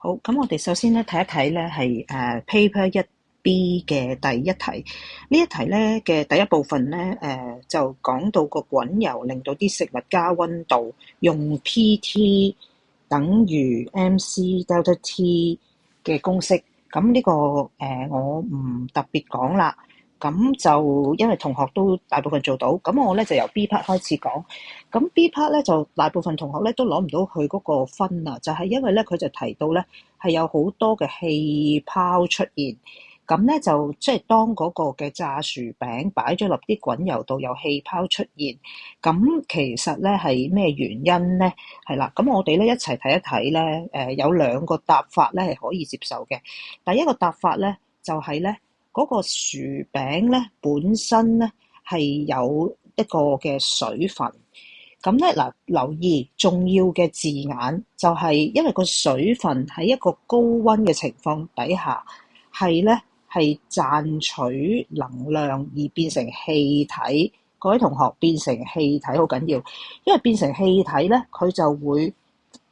好，咁我哋首先咧睇一睇咧係paper 1B 嘅第一題。呢一題咧嘅第一部分咧就講到個滾油令到啲食物加溫度，用 PT 等於 MC delta T 嘅公式。咁呢個我唔特別講啦。咁就因為同學都大部分做到，咁我咧就由 B part 開始講。咁 B part 咧就大部分同學咧都攞唔到佢嗰個分啊，就係因為咧佢就提到咧係有好多嘅氣泡出現，咁咧就即係當嗰個嘅炸薯餅擺咗落啲滾油度有氣泡出現，咁其實咧係咩原因咧？係啦，咁我哋咧一齊睇一睇咧，有兩個答法咧係可以接受嘅。第一個答法咧就係咧嗰個薯餅咧本身咧係有一個嘅水分。咁咧嗱，留意重要嘅字眼就係因為個水分喺一個高溫嘅情況底下，係賺取能量而變成氣體。各位同學，變成氣體好緊要，因為變成氣體咧，佢就會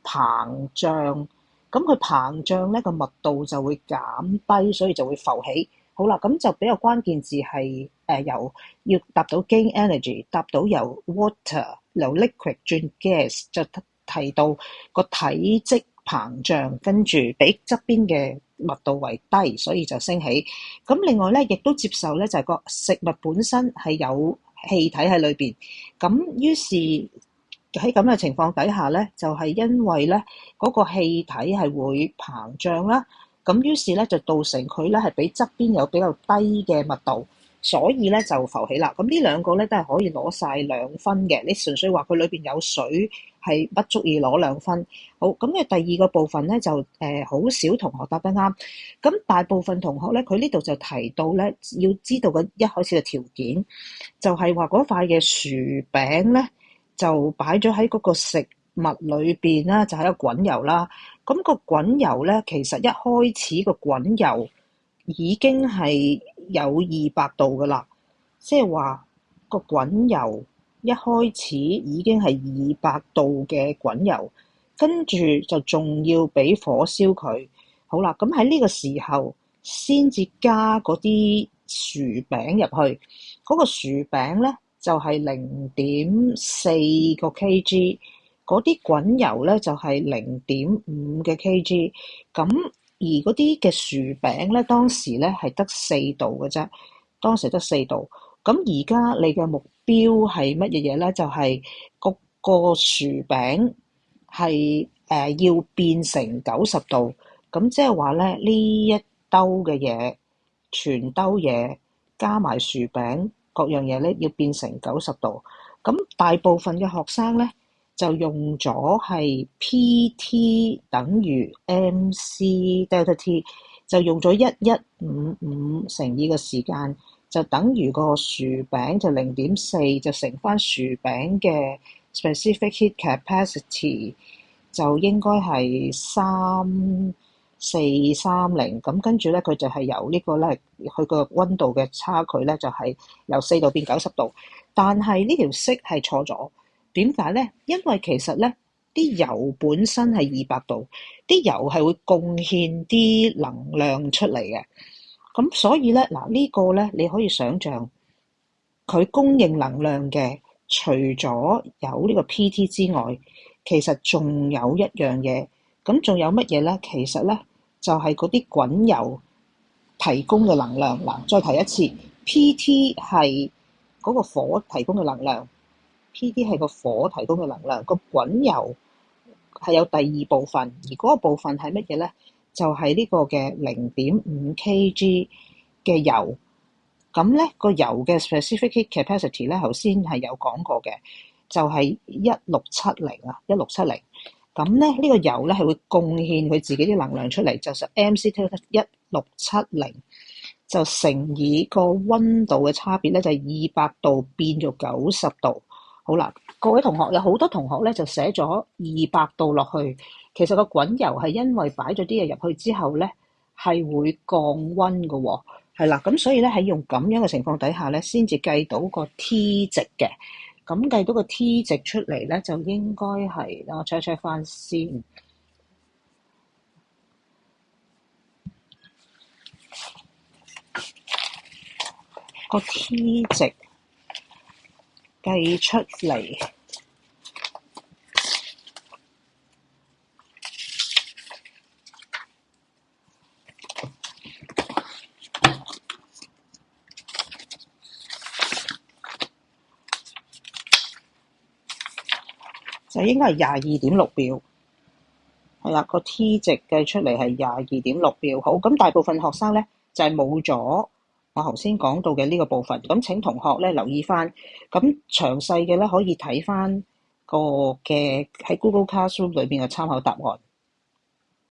膨脹。咁佢膨脹咧，個密度就會減低，所以就會浮起。好啦，咁就比較關鍵字係由要答到 gain energy，答到由 water 由 liquid 轉 gas，就提到個體積膨脹，跟住比側邊嘅密度為低，所以就升起。咁另外咧，亦都接受咧就係個食物本身係有氣體喺裏邊。咁於是喺咁嘅情況底下咧，就係因為咧嗰個氣體係會膨脹啦。咁於是咧就造成佢咧係比側邊有比較低嘅密度，所以咧就浮起啦。咁呢兩個咧都係可以攞晒2分嘅。你純粹話佢裏邊有水係不足以攞2分。好，咁嘅第二個部分咧就好少同學答得啱。咁大部分同學咧佢呢度就提到咧要知道嘅一開始嘅條件，就係話嗰塊嘅薯餅咧就擺咗喺嗰個食物裏邊啦，就係一個滾油啦。咁個滾油咧，其實一開始個滾油已經係有200度噶啦，即係話個滾油一開始已經係200度嘅滾油，跟住就仲要俾火燒佢。好啦，咁喺呢個時候先至加嗰啲薯餅入去，嗰個薯餅咧就係0.4個 kg。嗰啲滾油咧就係0.5嘅 kg，咁而嗰啲嘅薯餅咧當時咧係得4度嘅啫，當時得4度。咁而家你嘅目標係乜嘢嘢咧？就係個薯餅係要變成90度，咁即係話咧呢一兜嘅嘢，全兜嘢加埋薯餅各樣嘢咧要變成90度。咁大部分嘅學生咧，就用咗係 PT 等於 MC delta T， 就用咗1155乘以個時間，就等於個薯餅就0.4，就乘翻薯餅嘅 specific heat capacity， 就應該係3430。咁跟住咧，佢就係由呢個咧，佢個溫度嘅差距咧，就係由4度變90度。但係呢條式係錯咗。點解咧？因為其實咧，啲油本身係200度，啲油係會貢獻啲能量出嚟嘅。咁所以咧，嗱呢個咧，你可以想像佢供應能量嘅，除咗有呢個 PT 之外，其實仲有一樣嘢。咁仲有乜嘢咧？其實咧，就係嗰啲滾油提供嘅能量。嗱，再提一次 PT 係嗰個火提供嘅能量。P.D. 係個火提供嘅能量，個滾油係有第二部分，而嗰個部分係乜嘢咧？就係呢個嘅0.5 kg 嘅油。咁咧個油嘅 specific heat capacity 咧，頭先係有講過嘅，就係1670啊，1670。咁咧呢個油咧係會貢獻佢自己啲能量出嚟，就係 MC1670，就乘以個溫度嘅差別咧，就係200度變咗90度。好啦，各位同學，有好多同學咧就寫咗200度落去，其實個滾油係因為擺咗啲嘢入去之後咧，係會降溫嘅喎，係啦，咁所以咧喺用咁樣嘅情況底下咧，先至計到個 T 值嘅，咁計到個 T 值出嚟咧，就應該係我 check 翻先。個 T 值計出嚟，就應該係22.6秒。係啦，個 T 值計出嚟係22.6秒。好，咁大部分學生咧就係冇咗我頭先講到嘅呢個部分。咁請同學咧留意翻，咁詳細嘅咧可以睇翻個嘅喺 Google Classroom 裏邊嘅參考答案。